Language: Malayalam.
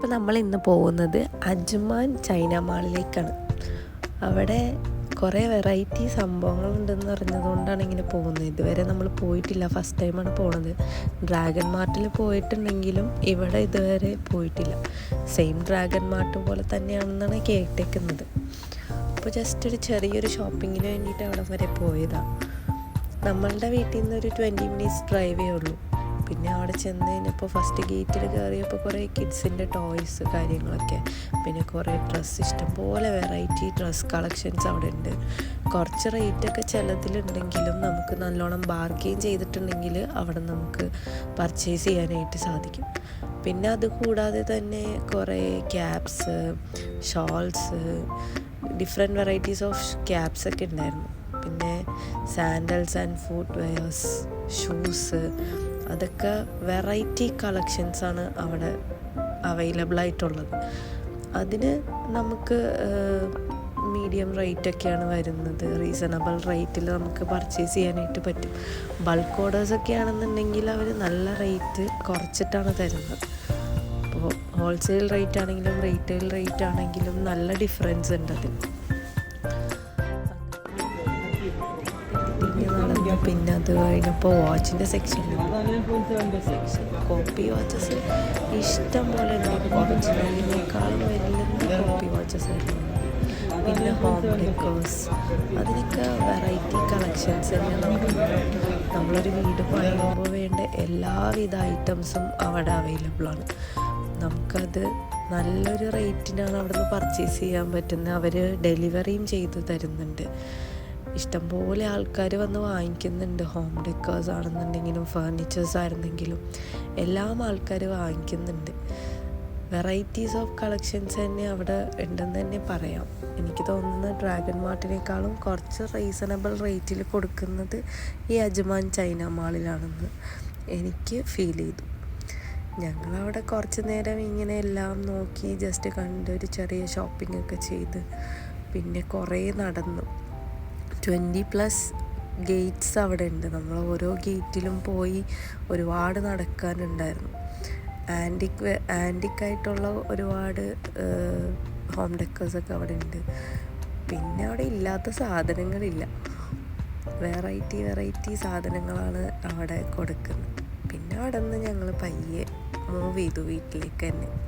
അപ്പോൾ നമ്മൾ ഇന്ന് പോകുന്നത് അജ്മാൻ ചൈന മാളിലേക്കാണ്. അവിടെ കുറേ വെറൈറ്റി സംഭവങ്ങളുണ്ടെന്ന് അറിഞ്ഞതുകൊണ്ടാണ് ഇങ്ങനെ പോകുന്നത്. ഇതുവരെ നമ്മൾ പോയിട്ടില്ല, ഫസ്റ്റ് ടൈമാണ് പോണത്. ഡ്രാഗൺ മാർട്ടിൽ പോയിട്ടുണ്ടെങ്കിലും ഇവിടെ ഇതുവരെ പോയിട്ടില്ല. സെയിം ഡ്രാഗൺ മാർട്ട് പോലെ തന്നെയാണെന്നാണ് കേട്ടേക്കുന്നത്. അപ്പോൾ ജസ്റ്റ് ഒരു ചെറിയൊരു ഷോപ്പിങ്ങിന് വേണ്ടിയിട്ട് അവിടെ വരെ പോയതാണ്. നമ്മളുടെ വീട്ടിൽ നിന്ന് ഒരു 20 മിനിറ്റ്സ് ഡ്രൈവേ ഉള്ളൂ. പിന്നെ അവിടെ ചെന്ന് കഴിഞ്ഞപ്പോൾ ഫസ്റ്റ് ഗേറ്റിൽ കയറിയപ്പോൾ കുറേ കിഡ്സിൻ്റെ ടോയ്സ് കാര്യങ്ങളൊക്കെ, പിന്നെ കുറേ ഡ്രസ്സ്, ഇഷ്ടംപോലെ വെറൈറ്റി ഡ്രസ് കളക്ഷൻസ് അവിടെ ഉണ്ട്. കുറച്ച് റേറ്റൊക്കെ ചിലതിലുണ്ടെങ്കിലും നമുക്ക് നല്ലോണം ബാർഗെയിൻ ചെയ്തിട്ടുണ്ടെങ്കിൽ അവിടെ നമുക്ക് പർച്ചേസ് ചെയ്യാനായിട്ട് സാധിക്കും. പിന്നെ അതുകൂടാതെ തന്നെ കുറേ caps, shawls, different varieties of caps ഒക്കെ ഉണ്ടായിരുന്നു. പിന്നെ sandals and foot wears, shoes, അതൊക്കെ വെറൈറ്റി കളക്ഷൻസാണ് അവിടെ അവൈലബിൾ ആയിട്ടുള്ളത്. അതിന് നമുക്ക് മീഡിയം റേറ്റൊക്കെയാണ് വരുന്നത്. റീസണബിൾ റേറ്റിൽ നമുക്ക് പർച്ചേസ് ചെയ്യാനായിട്ട് പറ്റും. ബൾക്ക് ഓർഡേഴ്സൊക്കെ ആണെന്നുണ്ടെങ്കിൽ അവർ നല്ല റേറ്റ് കുറച്ചിട്ടാണ് തരുന്നത്. അപ്പോൾ ഹോൾസെയിൽ റേറ്റ് ആണെങ്കിലും റീറ്റെയിൽ റേറ്റ് ആണെങ്കിലും നല്ല ഡിഫറൻസ് ഉണ്ട് അതിൽ. പിന്നെ അത് കഴിഞ്ഞപ്പോൾ വാച്ചിൻ്റെ സെക്ഷനിൽ കോപ്പി വാച്ചസ് ഇഷ്ടം പോലെ ഉണ്ട്. ഒറിജിനലിനേക്കാളും വലിയ കോപ്പി വാച്ചസ് ആയിരുന്നു. പിന്നെ ഹോം ഡെക്കേഴ്സ്, അതിനൊക്കെ വെറൈറ്റി കളക്ഷൻസ് തന്നെ നമ്മളൊരു വീട് പണിയുമ്പോൾ വേണ്ട എല്ലാവിധ ഐറ്റംസും അവിടെ അവൈലബിളാണ്. നമുക്കത് നല്ലൊരു റേറ്റിനാണ് അവിടെ നിന്ന് പർച്ചേസ് ചെയ്യാൻ പറ്റുന്നത്. അവർ ഡെലിവറിയും ചെയ്ത് തരുന്നുണ്ട്. ഇഷ്ടംപോലെ ആൾക്കാർ വന്ന് വാങ്ങിക്കുന്നുണ്ട്. ഹോം ഡെക്കേഴ്സ് ആണെന്നുണ്ടെങ്കിലും ഫർണിച്ചേഴ്സ് ആയിരുന്നെങ്കിലും എല്ലാം ആൾക്കാർ വാങ്ങിക്കുന്നുണ്ട്. വെറൈറ്റീസ് ഓഫ് കളക്ഷൻസ് തന്നെ അവിടെ ഉണ്ടെന്ന് തന്നെ പറയാം. എനിക്ക് തോന്നുന്നത് ഡ്രാഗൺ മാർട്ടിനേക്കാളും കുറച്ച് റീസണബിൾ റേറ്റിൽ കൊടുക്കുന്നത് ഈ അജ്മാൻ ചൈന മാളിലാണെന്ന് എനിക്ക് ഫീൽ ചെയ്തു. ഞങ്ങളവിടെ കുറച്ച് നേരം ഇങ്ങനെ എല്ലാം നോക്കി ജസ്റ്റ് കണ്ട് ഒരു ചെറിയ ഷോപ്പിംഗ് ഒക്കെ ചെയ്ത് പിന്നെ കുറേ നടന്നു. 20+ ഗേറ്റ്സ് അവിടെ ഉണ്ട്. നമ്മൾ ഓരോ ഗേറ്റിലും പോയി ഒരുപാട് നടക്കാനുണ്ടായിരുന്നു. ആൻറ്റിക്കായിട്ടുള്ള ഒരുപാട് ഹോം ഡെക്കേഴ്സൊക്കെ അവിടെ ഉണ്ട്. പിന്നെ അവിടെ ഇല്ലാത്ത സാധനങ്ങളില്ല. വെറൈറ്റി സാധനങ്ങളാണ് അവിടെ കൊടുക്കുന്നത്. പിന്നെ അവിടെ നിന്ന് ഞങ്ങൾ പയ്യെ മൂവ് ചെയ്തു വീട്ടിലേക്ക് തന്നെ.